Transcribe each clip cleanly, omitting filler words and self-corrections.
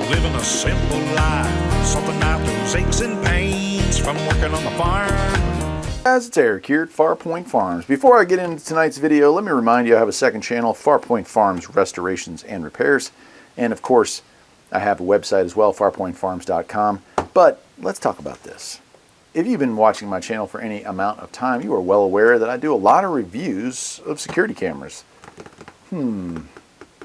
living a simple life, something out those aches and pains from working on the farm. Guys, it's Eric here at Farpoint Farms. Before I get into tonight's video, let me remind you I have a second channel, Farpoint Farms Restorations and Repairs. And of course, I have a website as well, farpointfarms.com. But let's talk about this. If you've been watching my channel for any amount of time, you are well aware that I do a lot of reviews of security cameras. I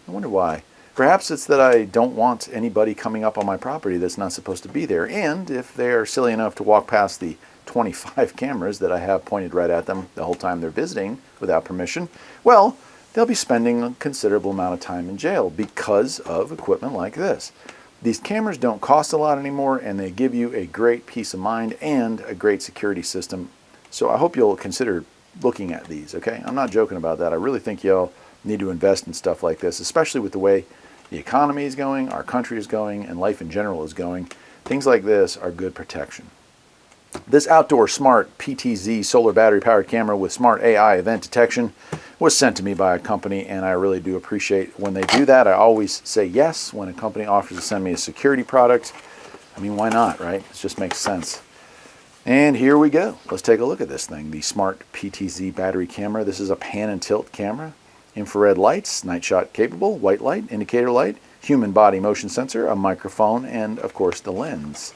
wonder why. Perhaps it's that I don't want anybody coming up on my property that's not supposed to be there. And if they are silly enough to walk past the 25 cameras that I have pointed right at them the whole time they're visiting without permission, well, they'll be spending a considerable amount of time in jail because of equipment like this. These cameras don't cost a lot anymore, and they give you a great peace of mind and a great security system. So I hope you'll consider looking at these, okay? I'm not joking about that. I really think y'all need to invest in stuff like this, especially with the way the economy is going, our country is going, and life in general is going. Things like this are good protection. This outdoor smart PTZ solar battery powered camera with smart AI event detection was sent to me by a company, and I really do appreciate when they do that. I always say yes when a company offers to send me a security product. I mean, why not, right? It just makes sense. And here we go. Let's take a look at this thing, the smart PTZ battery camera. This is a pan and tilt camera. Infrared lights, night shot capable, white light, indicator light, human body motion sensor, a microphone, and of course the lens.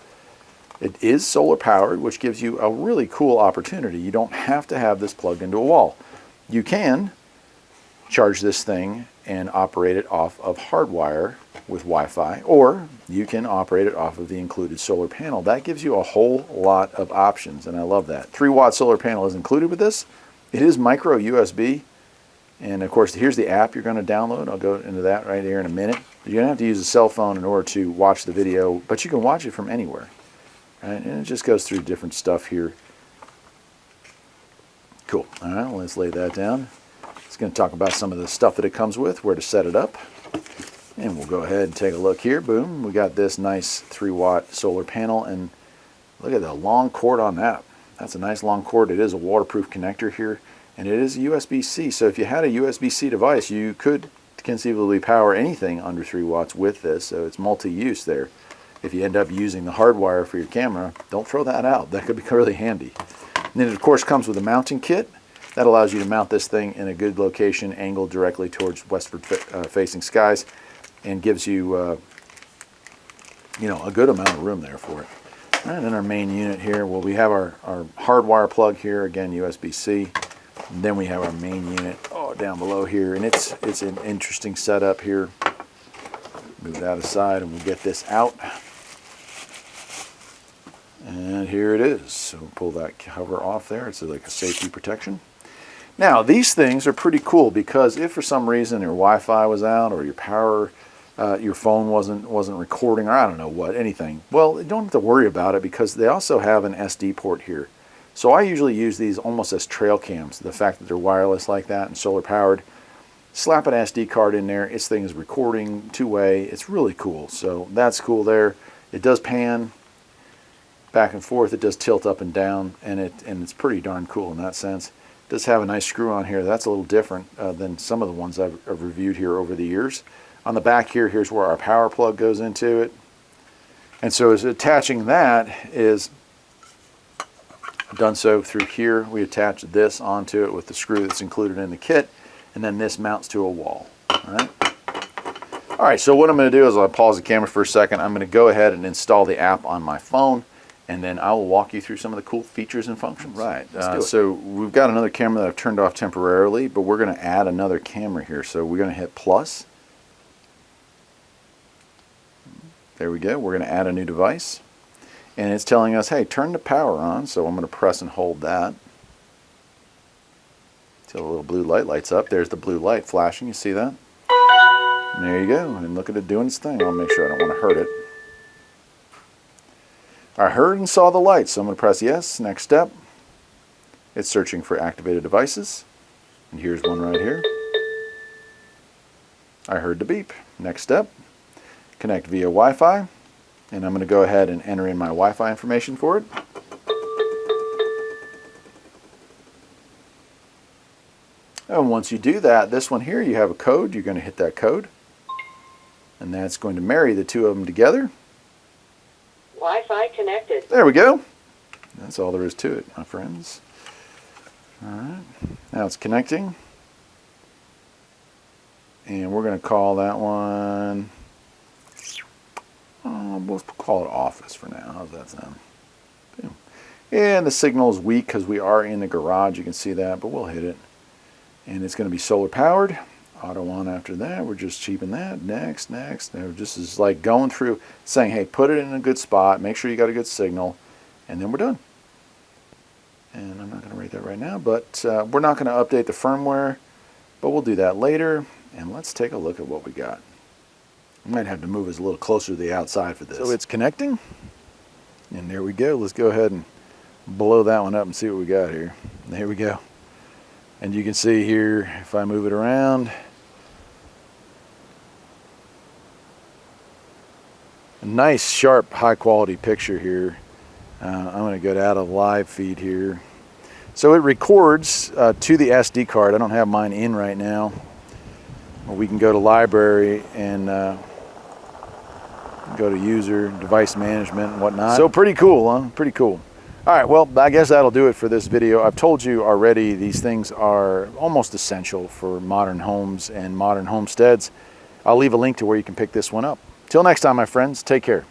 It is solar powered, which gives you a really cool opportunity. You don't have to have this plugged into a wall. You can charge this thing and operate it off of hardwire with Wi-Fi, or you can operate it off of the included solar panel. That gives you a whole lot of options, and I love that. 3-watt solar panel is included with this. It is micro USB. And of course, here's the app you're going to download. I'll go into that right here in a minute. You're going to have to use a cell phone in order to watch the video, but you can watch it from anywhere. Right? And it just goes through different stuff here. Cool. All right, well, let's lay that down. It's going to talk about some of the stuff that it comes with, where to set it up. And we'll go ahead and take a look here. Boom. We got this nice 3-watt solar panel. And look at the long cord on that. That's a nice long cord. It is a waterproof connector here. And it is USB-C, so if you had a USB-C device, you could conceivably power anything under 3 watts with this, so it's multi-use there. If you end up using the hardwire for your camera, don't throw that out. That could be really handy. And then it, of course, comes with a mounting kit. That allows you to mount this thing in a good location, angled directly towards westward-facing skies, and gives you, a good amount of room there for it. And then our main unit here, well, we have our hardwire plug here, again, USB-C. And then we have our main unit down below here, and it's an interesting setup here. Move that aside and we'll get this out. And here it is. So pull that cover off there. It's like a safety protection. Now these things are pretty cool because if for some reason your Wi-Fi was out or your power, your phone wasn't recording, or I don't know what, anything, well, you don't have to worry about it because they also have an SD port here. So I usually use these almost as trail cams. The fact that they're wireless like that and solar powered, slap an SD card in there, this thing is recording 2-way. It's really cool. So that's cool there. It does pan back and forth. It does tilt up and down, and it's pretty darn cool in that sense. It does have a nice screw on here. That's a little different than some of the ones I've reviewed here over the years. On the back here, here's where our power plug goes into it. And so as attaching that is done so through here. We attach this onto it with the screw that's included in the kit, and then this mounts to a wall. All right, so what I'm going to do is I'll pause the camera for a second. I'm going to go ahead and install the app on my phone, and then I will walk you through some of the cool features and functions. Right, so we've got another camera that I've turned off temporarily, but we're going to add another camera here. So we're going to hit plus. There we go. We're going to add a new device. And it's telling us, hey, turn the power on. So I'm going to press and hold that until the little blue light lights up. There's the blue light flashing. You see that? And there you go. And look at it doing its thing. I'll make sure I don't want to hurt it. I heard and saw the light, so I'm going to press yes. Next step. It's searching for activated devices. And here's one right here. I heard the beep. Next step. Connect via Wi-Fi. And I'm going to go ahead and enter in my Wi-Fi information for it. And once you do that, this one here, you have a code. You're going to hit that code. And that's going to marry the two of them together. Wi-Fi connected. There we go. That's all there is to it, my friends. All right. Now it's connecting. And we're going to call that one, we'll call it office for now. How's that sound? Boom. And the signal is weak because we are in the garage. You can see that, but we'll hit it. And it's going to be solar powered. Auto on after that. We're just cheaping that. Next, next. Now, this is like going through saying, hey, put it in a good spot. Make sure you got a good signal. And then we're done. And I'm not going to rate that right now, but we're not going to update the firmware, but we'll do that later. And let's take a look at what we got. I might have to move us a little closer to the outside for this. So it's connecting. And there we go. Let's go ahead and blow that one up and see what we got here. There we go. And you can see here, if I move it around, a nice, sharp, high-quality picture here. I'm going to go out of live feed here. So it records to the SD card. I don't have mine in right now. We can go to library and go to user, device management and whatnot. So pretty cool, huh? Pretty cool. All right, well, I guess that'll do it for this video. I've told you already these things are almost essential for modern homes and modern homesteads. I'll leave a link to where you can pick this one up. Till next time, my friends, take care.